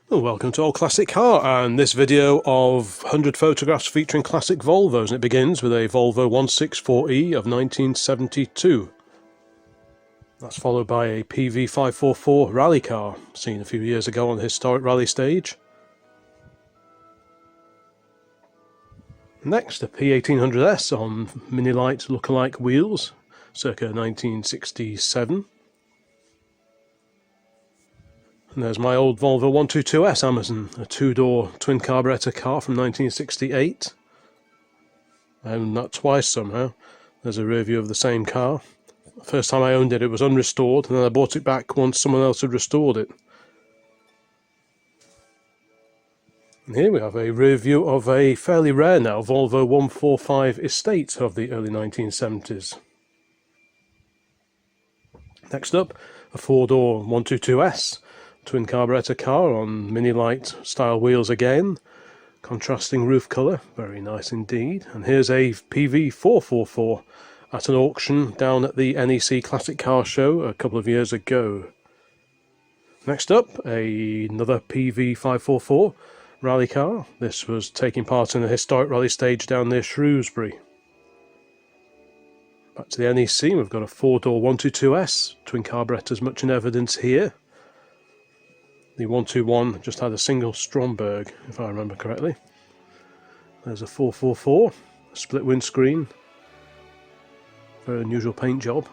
Well, welcome to Old Classic Car, and this video of 100 photographs featuring classic Volvos, and it begins with a Volvo 164E of 1972. That's followed by a PV544 rally car, seen a few years ago on the historic rally stage. Next, a P1800S on mini-light lookalike wheels, circa 1967. And there's my old Volvo 122S Amazon, a two-door twin carburettor car from 1968. I owned that twice somehow. There's a rear view of the same car. The first time I owned it, it was unrestored, and then I bought it back once someone else had restored it. And here we have a rear view of a fairly rare now Volvo 145 Estate of the early 1970s. Next up, a four-door 122S. Twin carburettor car on mini-light style wheels again, contrasting roof colour, very nice indeed. And here's a PV444 at an auction down at the NEC Classic Car Show a couple of years ago. Next up, another PV544 rally car. This was taking part in a historic rally stage down near Shrewsbury. Back to the NEC, we've got a four-door 122S, twin carburettors much in evidence here. The 121 just had a single Stromberg, if I remember correctly. There's a 444, a split windscreen, very unusual paint job.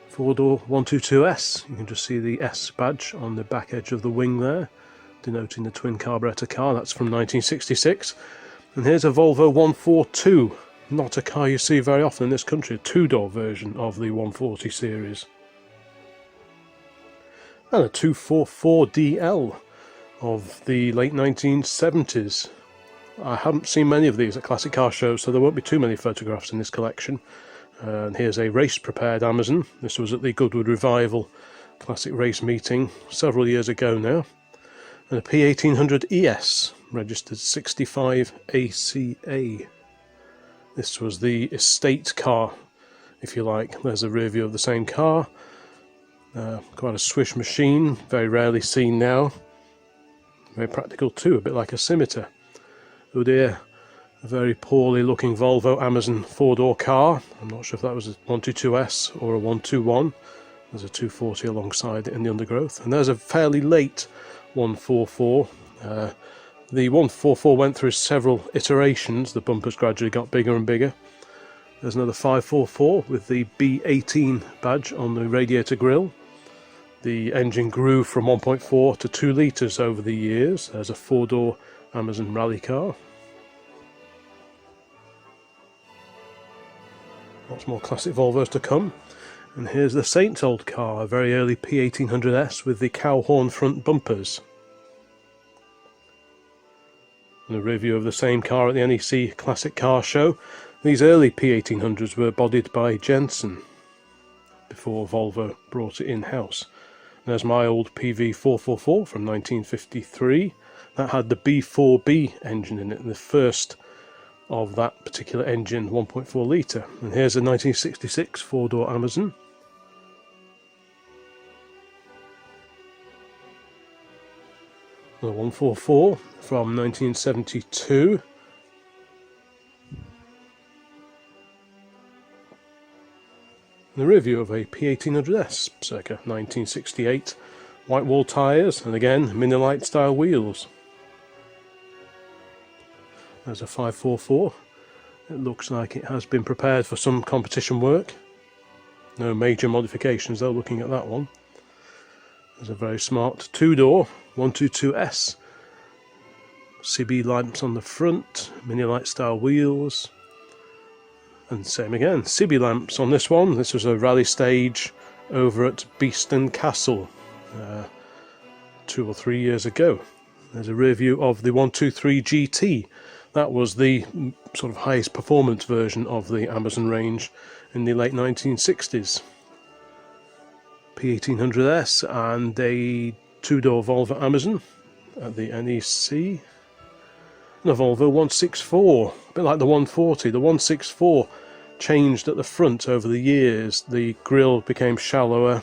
Four-door 122S, you can just see the S badge on the back edge of the wing there, denoting the twin carburettor car. That's from 1966. And here's a Volvo 142, not a car you see very often in this country, a two-door version of the 140 series. And a 244DL of the late 1970s. I haven't seen many of these at classic car shows, so there won't be too many photographs in this collection. And here's a race-prepared Amazon. This was at the Goodwood Revival classic race meeting several years ago now. And a P1800ES, registered 65 ACA. This was the estate car, if you like. There's a rear view of the same car. Quite a swish machine, very rarely seen now. Very practical too, a bit like a scimitar. Oh dear, a very poorly looking Volvo Amazon four-door car. I'm not sure if that was a 122S or a 121. There's a 240 alongside it in the undergrowth. And there's a fairly late 144. The 144 went through several iterations. The bumpers gradually got bigger and bigger. There's another 544 with the B18 badge on the radiator grille. The engine grew from 1.4 to 2 litres over the years. There's a four-door Amazon rally car. Lots more classic Volvos to come. And here's the Saints old car, a very early P1800S with the cow horn front bumpers. And a review of the same car at the NEC Classic Car Show. These early P1800s were bodied by Jensen before Volvo brought it in-house. There's my old PV444 from 1953. That had the B4B engine in it, the first of that particular engine, 1.4 litre. And here's a 1966 four-door Amazon. The 144 from 1972. The review of a P1800S, circa 1968, white wall tyres, and again mini-light style wheels. There's a 544. It looks like it has been prepared for some competition work. No major modifications though, looking at that one. There's a very smart two-door 122S. CB lamps on the front, mini-light style wheels. And same again, CB lamps on this one. This was a rally stage over at Beeston Castle 2 or 3 years ago. There's a rear view of the 123 GT. That was the sort of highest performance version of the Amazon range in the late 1960s. P1800S and a two-door Volvo Amazon at the NEC. And a Volvo 164, a bit like the 140. The 164 changed at the front over the years. The grille became shallower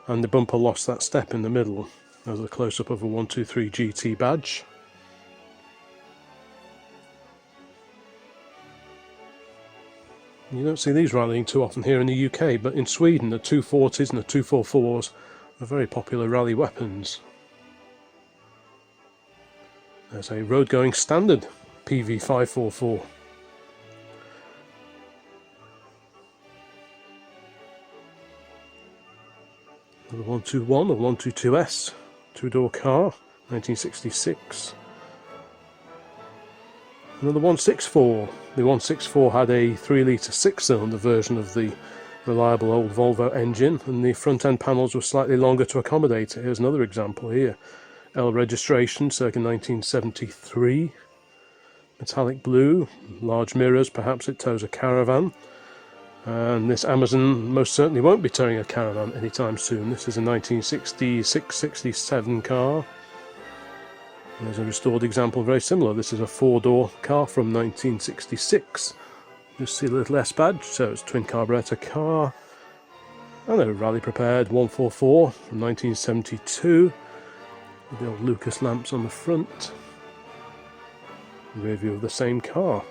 and the bumper lost that step in the middle. There's a close-up of a 123 GT badge. You don't see these rallying too often here in the UK, but in Sweden the 240s and the 244s are very popular rally weapons. There's a road-going standard PV544. Another 121 or 122S, two-door car, 1966. Another 164. The 164 had a 3-litre 6-cylinder version of the reliable old Volvo engine, and the front end panels were slightly longer to accommodate it. Here's another example here. L registration, circa 1973. Metallic blue, large mirrors, perhaps it tows a caravan. And this Amazon most certainly won't be towing a caravan anytime soon. This is a 1966-67 car. There's a restored example very similar. This is a 4-door car from 1966. Just see a little S badge, so it's twin carburetor car. And a rally prepared 144 from 1972 with the old Lucas lamps on the front. Rear view of the same car.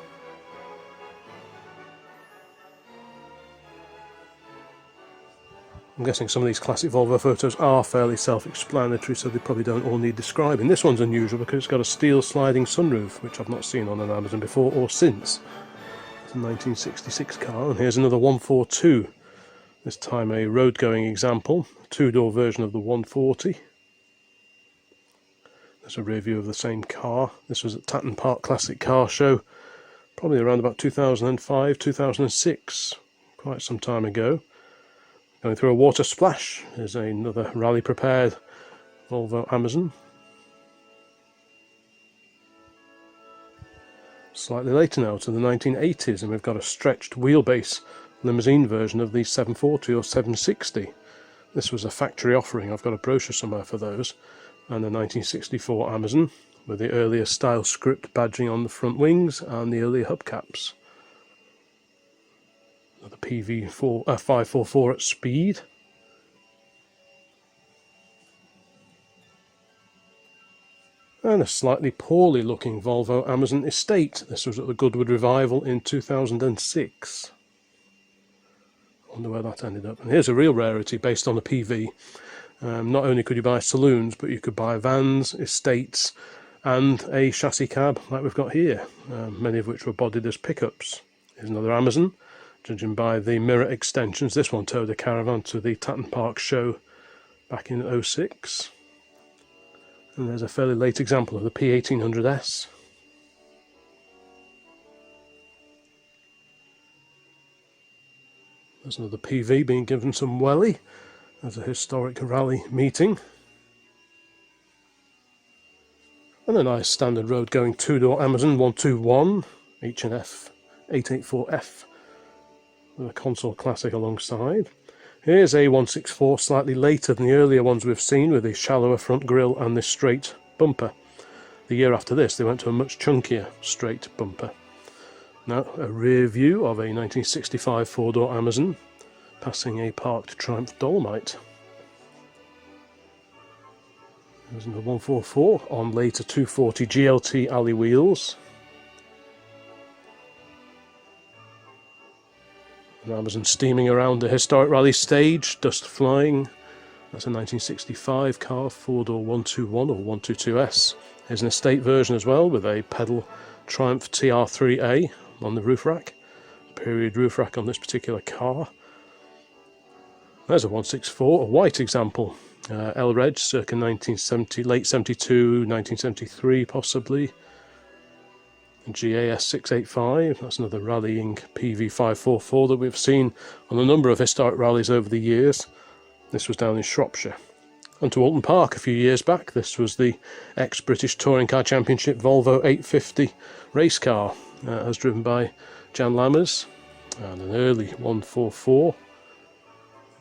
I'm guessing some of these classic Volvo photos are fairly self-explanatory, so they probably don't all need describing. This one's unusual because it's got a steel sliding sunroof, which I've not seen on an Amazon before or since. It's a 1966 car, and here's another 142. This time a road-going example, two-door version of the 140. There's a rear view of the same car. This was at Tatton Park Classic Car Show, probably around about 2005, 2006, quite some time ago. Going through a water splash is another rally prepared Volvo Amazon. Slightly later now to the 1980s, and we've got a stretched wheelbase limousine version of the 740 or 760. This was a factory offering. I've got a brochure somewhere for those. And the 1964 Amazon with the earlier style script badging on the front wings and the earlier hubcaps. The PV544 at speed. And a slightly poorly looking Volvo Amazon Estate. This was at the Goodwood Revival in 2006. I wonder where that ended up. And here's a real rarity based on a PV. Not only could you buy saloons, but you could buy vans, estates, and a chassis cab like we've got here, many of which were bodied as pickups. Here's another Amazon. Judging by the mirror extensions, this one towed a caravan to the Tatton Park show back in '06. And there's a fairly late example of the P1800S. There's another PV being given some welly as a historic rally meeting. And a nice standard road going two-door Amazon 121 H&F 884F. With a console classic alongside. Here's a 164, slightly later than the earlier ones we've seen, with the shallower front grille and this straight bumper. The year after this they went to a much chunkier straight bumper. Now a rear view of a 1965 4-door Amazon passing a parked Triumph Dolomite. There's another 144 on later 240 GLT alley wheels. An Amazon steaming around the historic rally stage, dust flying. That's a 1965 car, 4-door 121 or 122S. Here's an estate version as well with a pedal Triumph TR3A on the roof rack. Period roof rack on this particular car. There's a 164, a white example. L Reg, circa 1970, late 72, 1973 possibly. GAS 685, that's another rallying PV544 that we've seen on a number of historic rallies over the years. This was down in Shropshire. And to Alton Park a few years back, this was the ex-British Touring Car Championship Volvo 850 race car, as driven by Jan Lammers, and an early 144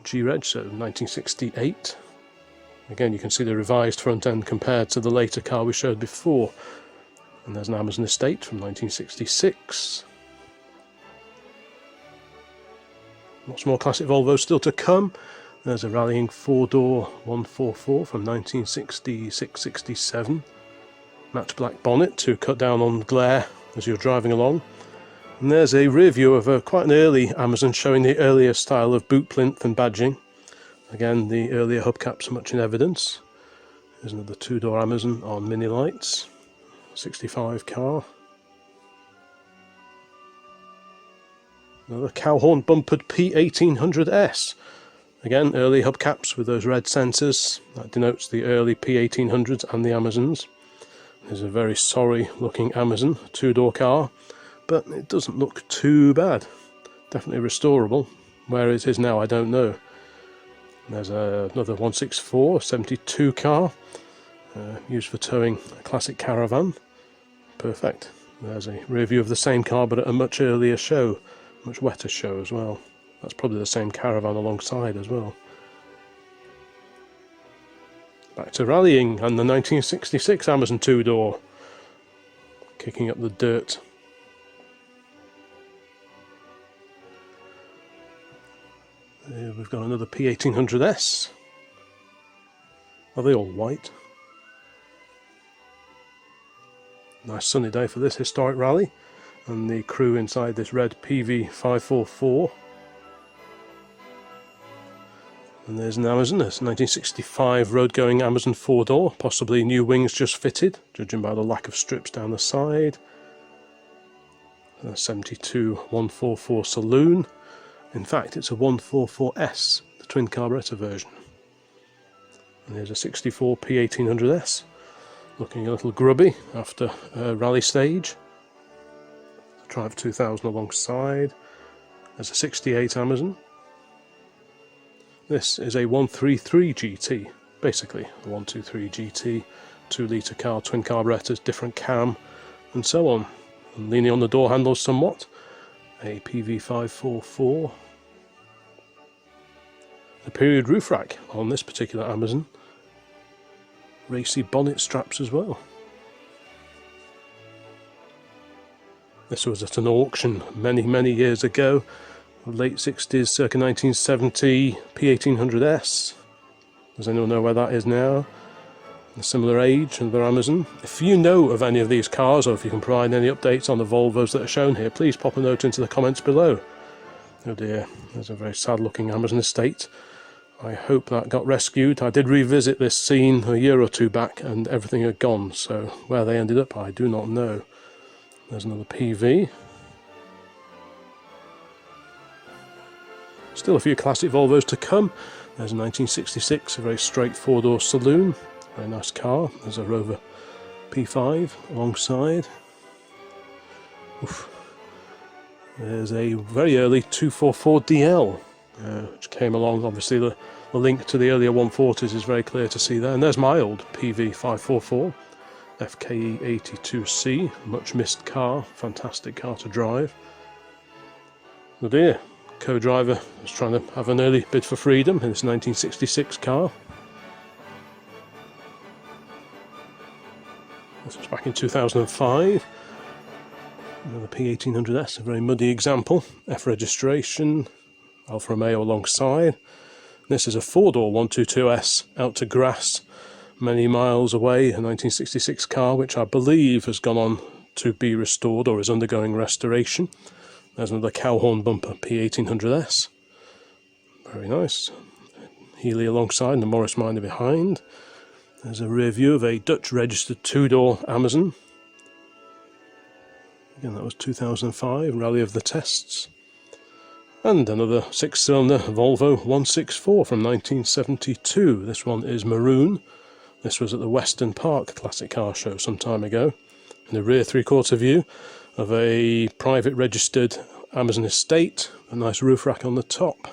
G-Reg, so 1968. Again, you can see the revised front end compared to the later car we showed before. And there's an Amazon Estate from 1966. Lots more classic Volvos still to come. There's a rallying 4-door 144 from 1966-67. Matte black bonnet to cut down on glare as you're driving along. And there's a rear view of quite an early Amazon showing the earlier style of boot plinth and badging. Again, the earlier hubcaps are much in evidence. There's another 2-door Amazon on mini lights. 65 car. Another cow-horn bumpered P1800S. Again, early hubcaps with those red sensors. That denotes the early P1800s and the Amazons. There's a very sorry looking Amazon, 2-door car, but it doesn't look too bad. Definitely restorable. Where it is now, I don't know. There's another 164, 72 car, used for towing a classic caravan. Perfect. There's a rear view of the same car, but at a much earlier show, much wetter show as well. That's probably the same caravan alongside as well. Back to rallying and the 1966 Amazon 2-door, kicking up the dirt. Here we've got another P1800S. Are they all white? Nice sunny day for this historic rally, and the crew inside this red PV544. And there's an Amazon, it's 1965 road-going Amazon 4-door, possibly new wings just fitted, judging by the lack of strips down the side. A 72 144 saloon. In fact, it's a 144S, the twin carburettor version. And here's a 64 P1800S, looking a little grubby after a rally stage. Drive 2000 alongside. There's a 68 Amazon. This is a 133 GT, basically a 123 GT, 2-litre car, twin carburettors, different cam, and so on. And leaning on the door handles somewhat, a PV544. The period roof rack on this particular Amazon. Racy bonnet straps as well. This was at an auction many years ago. Late 60s, circa 1970, P1800S. Does anyone know where that is now? A similar age, another Amazon. If you know of any of these cars, or if you can provide any updates on the Volvos that are shown here, please pop a note into the comments below. Oh dear, there's a very sad looking Amazon estate. I hope that got rescued. I did revisit this scene a year or two back and everything had gone, so where they ended up I do not know. There's another PV. Still a few classic Volvos to come. There's a 1966, a very straight 4-door saloon. Very nice car. There's a Rover P5 alongside. Oof. There's a very early 244DL, which came along. Obviously the link to the earlier 140s is very clear to see there. And there's my old PV544, FKE 82C, much missed car, fantastic car to drive. Oh dear. Co-driver was trying to have an early bid for freedom in this 1966 car. This was back in 2005. Another P1800S, a very muddy example. F registration, Alfa Romeo alongside. This is a 4-door 122S out to grass, many miles away, a 1966 car which I believe has gone on to be restored or is undergoing restoration. There's another cow-horn bumper P1800S. Very nice. Healy alongside and the Morris Minor behind. There's a rear view of a Dutch registered 2-door Amazon. Again, that was 2005, Rally of the Tests. And another 6-cylinder Volvo 164 from 1972. This one is maroon. This was at the Western Park Classic Car Show some time ago. In the rear 3/4 view of a private registered Amazon estate, a nice roof rack on the top.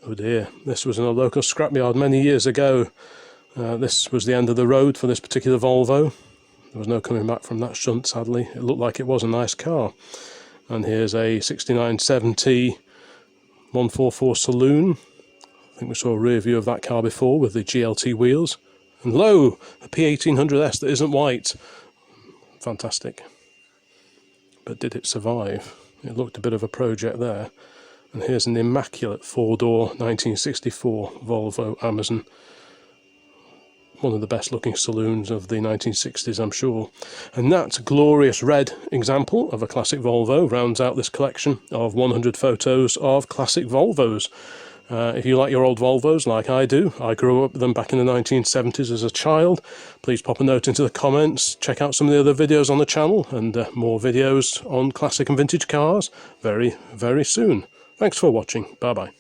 Oh dear, this was in a local scrapyard many years ago. This was the end of the road for this particular Volvo. There was no coming back from that shunt, sadly. It looked like it was a nice car. And here's a 6970 144 saloon. I think we saw a rear view of that car before with the GLT wheels. And lo, a P1800S that isn't white. Fantastic. But did it survive? It looked a bit of a project there. And here's an immaculate four-door 1964 Volvo Amazon. One of the best looking saloons of the 1960s, I'm sure. And that glorious red example of a classic Volvo rounds out this collection of 100 photos of classic Volvos. If you like your old Volvos like I do, I grew up with them back in the 1970s as a child, please pop a note into the comments, check out some of the other videos on the channel, and more videos on classic and vintage cars very, very soon. Thanks for watching. Bye bye.